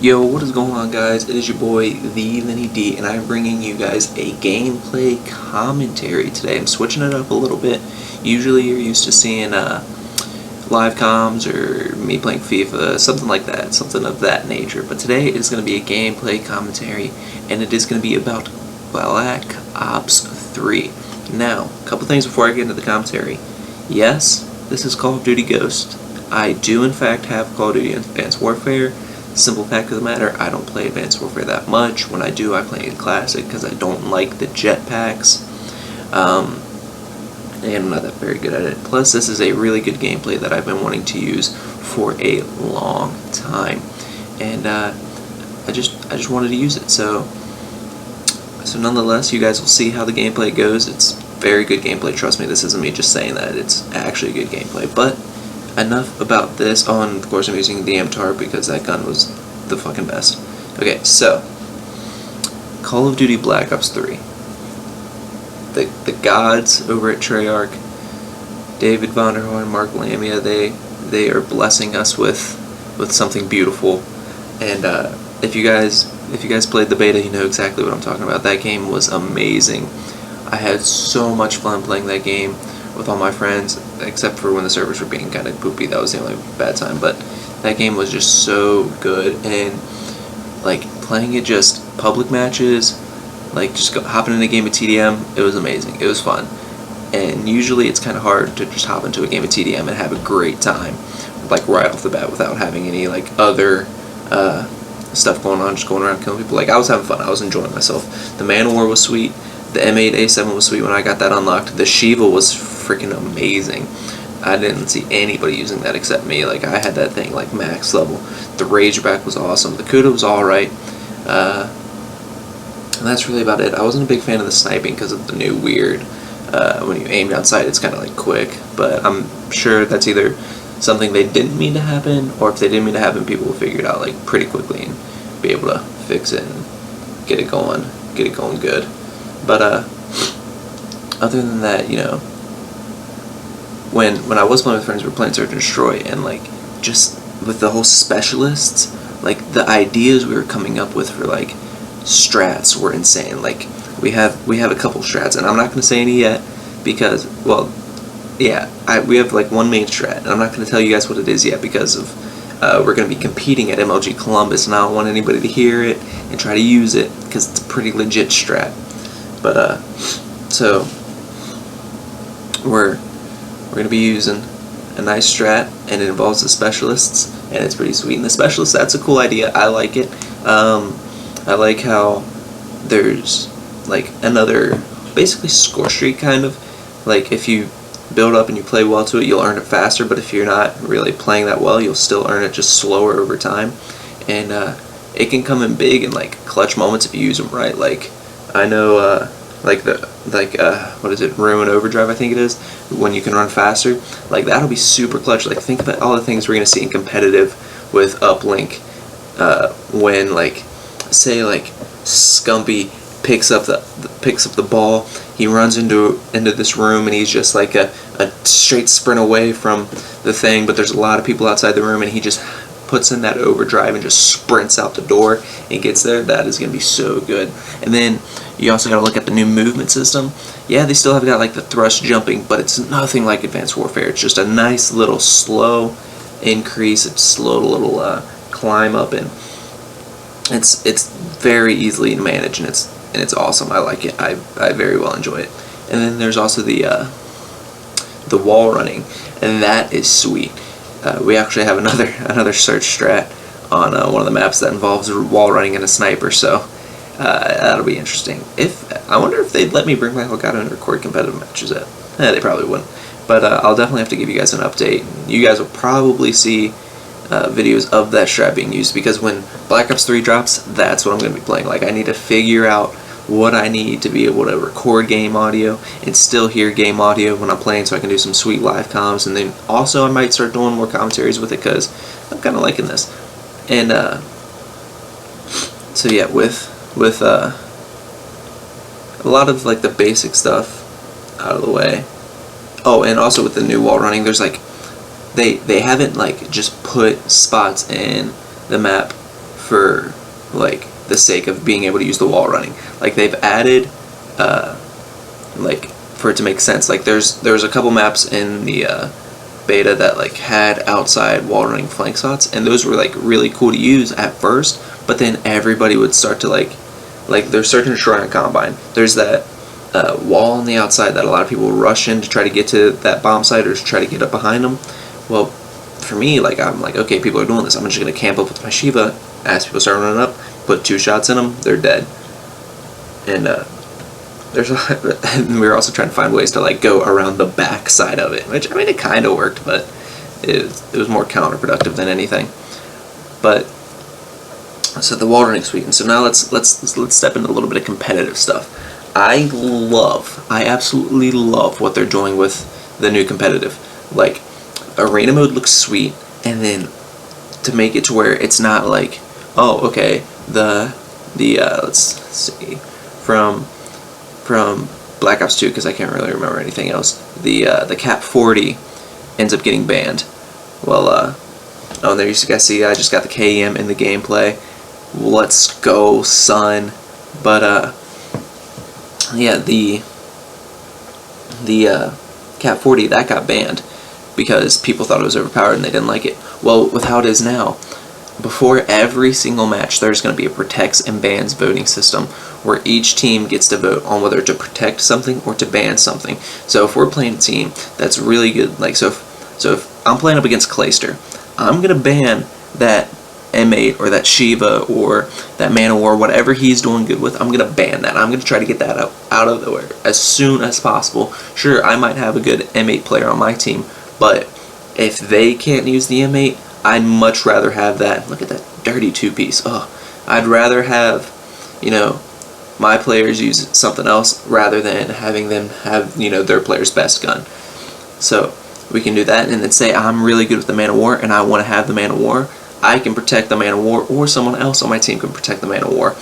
Yo, what is going on, guys? It is your boy, TheVinnyD, and I'm bringing you guys a gameplay commentary today. I'm switching it up a little bit. Usually you're used to seeing live comms or me playing FIFA, something like that, something of that nature. But today is going to be a gameplay commentary, and it is going to be about Black Ops 3. Now, a couple things before I get into the commentary. Yes, this is Call of Duty Ghost. I do in fact have Call of Duty Advanced Warfare. Simple fact of the matter, I don't play Advanced Warfare that much. When I do, I play in Classic because I don't like the jetpacks. And I'm not that very good at it. Plus, this is a really good gameplay that I've been wanting to use for a long time. And I just wanted to use it. So nonetheless, you guys will see how the gameplay goes. It's very good gameplay, trust me. This isn't me just saying that. It's actually good gameplay. But enough about this. Oh, and of course I'm using the MTAR because that gun was the fucking best. Okay, so Call of Duty Black Ops 3. The gods over at Treyarch, David Vonderhorn, Mark Lamia, they are blessing us with something beautiful. And if you guys played the beta, you know exactly what I'm talking about. That game was amazing. I had so much fun playing that game with all my friends, except for when the servers were being kind of poopy. That was the only bad time, but that game was just so good. And like playing it just public matches, like just hopping in a game of TDM, it was amazing. It was fun. And usually it's kind of hard to just hop into a game of TDM and have a great time, like right off the bat, without having any like other stuff going on, just going around killing people. Like I was having fun. I was enjoying myself. The Man of War was sweet. The M8A7 was sweet when I got that unlocked. The Shiva was freaking amazing. I didn't see anybody using that except me. Like I had that thing like max level. The Razorback was awesome. The Kuda was alright. And that's really about it. I wasn't a big fan of the sniping because of the new weird, when you aim down sight, it's kind of like quick. But I'm sure that's either something they didn't mean to happen, or if they didn't mean to happen, people will figure it out like pretty quickly and be able to fix it and get it going good. But other than that, you know, when I was playing with friends, we were playing Search and Destroy, and like just with the whole specialists, like the ideas we were coming up with for like strats were insane. Like we have a couple strats, and I'm not going to say any yet because, well, yeah, we have like one main strat, and I'm not going to tell you guys what it is yet because of we're going to be competing at MLG Columbus, and I don't want anybody to hear it and try to use it because it's a pretty legit strat. But so we're going to be using a nice strat, and it involves the specialists, and it's pretty sweet. And the specialists, that's a cool idea. I like it. I like how there's like another basically score streak kind of. Like if you build up and you play well to it, you'll earn it faster, but if you're not really playing that well, you'll still earn it just slower over time. And it can come in big and like clutch moments if you use them right. Like I know what is it, Ruin Overdrive, I think it is, when you can run faster, like that'll be super clutch. Like think about all the things we're gonna see in competitive with uplink, when like say like Scumpy picks up the ball, he runs into this room, and he's just like a straight sprint away from the thing, but there's a lot of people outside the room, and he just puts in that overdrive and just sprints out the door and gets there. That is going to be so good. And then you also got to look at the new movement system. Yeah, they still have got like the thrust jumping, but it's nothing like Advanced Warfare. It's just a nice little slow increase, it's slow little climb up, and it's very easily to manage, and it's awesome. I like it. I very well enjoy it. And then there's also the wall running, and that is sweet. We actually have another search strat on one of the maps that involves wall running and a sniper, so that'll be interesting. I wonder if they'd let me bring my Elgato and record competitive matches at. They probably wouldn't, but I'll definitely have to give you guys an update. You guys will probably see videos of that strat being used, because when Black Ops 3 drops, that's what I'm going to be playing. Like I need to figure out what I need to be able to record game audio and still hear game audio when I'm playing, so I can do some sweet live comms. And then also I might start doing more commentaries with it because I'm kind of liking this. And so yeah, with a lot of like the basic stuff out of the way. Oh, and also with the new wall running, there's like they haven't like just put spots in the map for like the sake of being able to use the wall running. Like they've added like for it to make sense. Like there's a couple maps in the beta that like had outside wall running flank spots, and those were like really cool to use at first, but then everybody would start to like there's Search and Destroy on Combine. There's that wall on the outside that a lot of people rush in to try to get to that bomb site or to try to get up behind them. Well, for me, like I'm like, okay, people are doing this, I'm just gonna camp up with my Shiva. As people start running up, put 2 shots in them, they're dead. And and we were also trying to find ways to like go around the back side of it, which I mean it kind of worked, but it was more counterproductive than anything. But so the wall running sweet, and so now let's step into a little bit of competitive stuff. I absolutely love what they're doing with the new competitive. Like arena mode looks sweet, and then to make it to where it's not like, oh okay, the let's see, from Black Ops 2, because I can't really remember anything else, the Cap 40 ends up getting banned. Well, oh, and there you guys see, I just got the KEM in the gameplay. Let's go, son. But yeah, the Cap 40, that got banned because people thought it was overpowered and they didn't like it. Well, with how it is now, before every single match, there's going to be a protects and bans voting system where each team gets to vote on whether to protect something or to ban something. So if we're playing a team that's really good, like so if I'm playing up against Clayster, I'm going to ban that M8 or that Shiva or that Man of War, whatever he's doing good with, I'm going to ban that. I'm going to try to get that out of the way as soon as possible. Sure, I might have a good M8 player on my team, but if they can't use the M8, I'd much rather have that. Look at that dirty 2-piece. Oh, I'd rather have, you know, my players use something else rather than having them have, you know, their player's best gun. So we can do that, and then say I'm really good with the Man of War and I want to have the Man of War. I can protect the Man of War, or someone else on my team can protect the Man of War,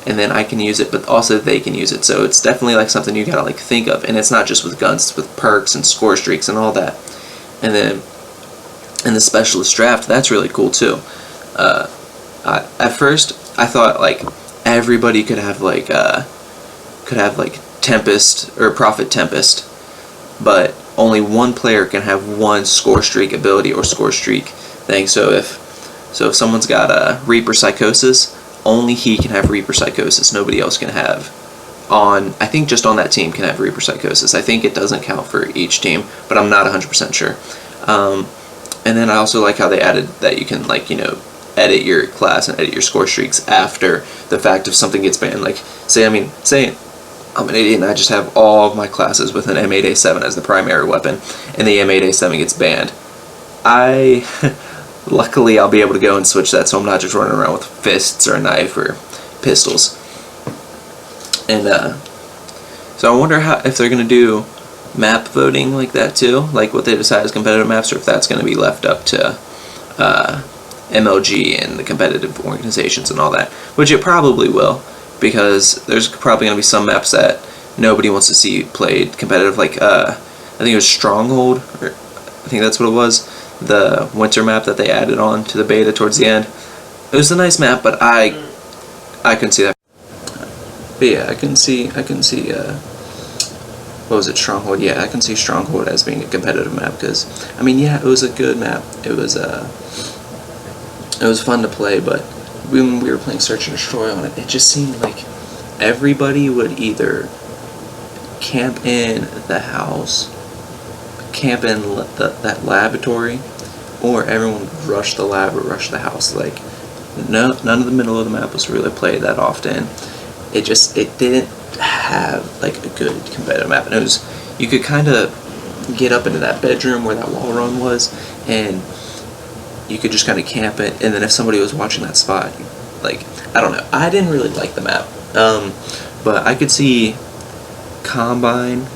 and then I can use it, but also they can use it. So it's definitely like something you gotta like think of, and it's not just with guns, it's with perks and score streaks and all that. And then in the specialist draft, that's really cool too. At first I thought like everybody could have like Tempest or Prophet Tempest, but only one player can have one score streak ability or score streak thing. So if someone's got a Reaper Psychosis, only he can have Reaper Psychosis. Nobody else can have. I think just on that team can have Reaper Psychosis. I think it doesn't count for each team, but I'm not 100% sure. And then I also like how they added that you can, like, you know, edit your class and edit your score streaks after the fact if something gets banned. Like, say I'm an idiot and I just have all of my classes with an M8A7 as the primary weapon, and the M8A7 gets banned. Luckily I'll be able to go and switch that, so I'm not just running around with fists or a knife or pistols. And so I wonder if they're going to do map voting like that too, like what they decide as competitive maps, or if that's going to be left up to MLG and the competitive organizations and all that, which it probably will, because there's probably going to be some maps that nobody wants to see played competitive, like I think it was Stronghold, or I think that's what it was, the winter map that they added on to the beta towards the end. It was a nice map, but I couldn't see that. But yeah, I can see what was it, Stronghold? Yeah, I can see Stronghold as being a competitive map, because I mean, yeah, it was a good map. It was fun to play, but when we were playing Search and Destroy on it, it just seemed like everybody would either camp in the house, camp in that laboratory, or everyone would rush the lab or rush the house. Like, none of the middle of the map was really played that often. It didn't have like a good competitive map, and it was, you could kind of get up into that bedroom where that wall run was, and you could just kind of camp it, and then if somebody was watching that spot, like, I don't know, I didn't really like the map, but I could see Combine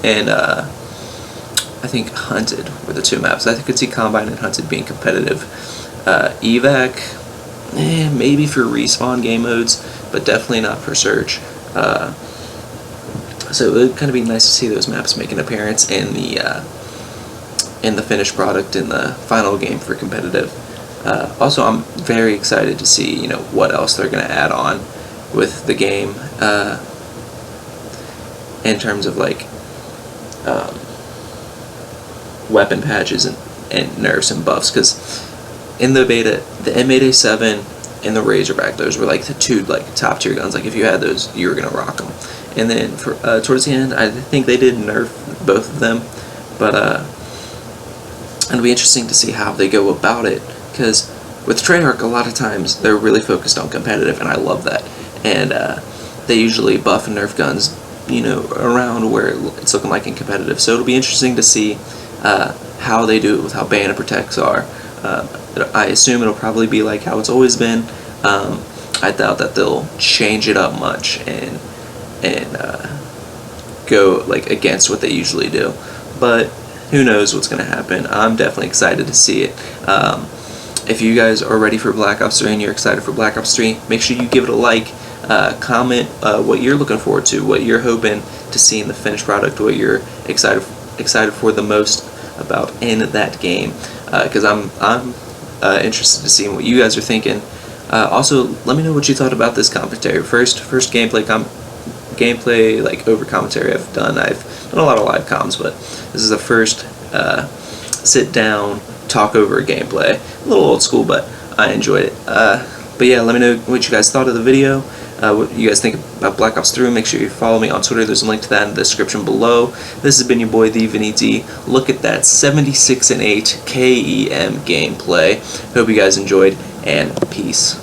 and I think Hunted were the two maps. I could see Combine and Hunted being competitive. Evac, maybe for respawn game modes, but definitely not for search. So it would kind of be nice to see those maps make an appearance in the finished product in the final game for competitive. Also, I'm very excited to see what else they're going to add on with the game in terms of like weapon patches and nerfs and buffs, because in the beta, the M8A7 and the Razorback, those were like the two like top tier guns. Like if you had those, you were gonna rock them. And then for towards the end, I think they did nerf both of them, but it'll be interesting to see how they go about it, because with Treyarch, a lot of times they're really focused on competitive, and I love that. And they usually buff and nerf guns, around where it's looking like in competitive. So it'll be interesting to see how they do it with how Band Protects are. I assume it'll probably be like how it's always been. I doubt that they'll change it up much and go like against what they usually do. But who knows what's going to happen. I'm definitely excited to see it. If you guys are ready for Black Ops 3 and you're excited for Black Ops 3, make sure you give it a like. Comment what you're looking forward to, what you're hoping to see in the finished product, what you're excited for the most about in that game, because I'm interested to see what you guys are thinking. Also, let me know what you thought about this commentary. First gameplay like over commentary I've done. I've done a lot of live comms, but this is the first sit down talk over gameplay. A little old school, but I enjoyed it. But yeah, let me know what you guys thought of the video, what you guys think about Black Ops 3. Make sure you follow me on Twitter. There's a link to that in the description below. This has been your boy TheVinnyD. Look at that 76 and 8 KEM gameplay. Hope you guys enjoyed, and peace.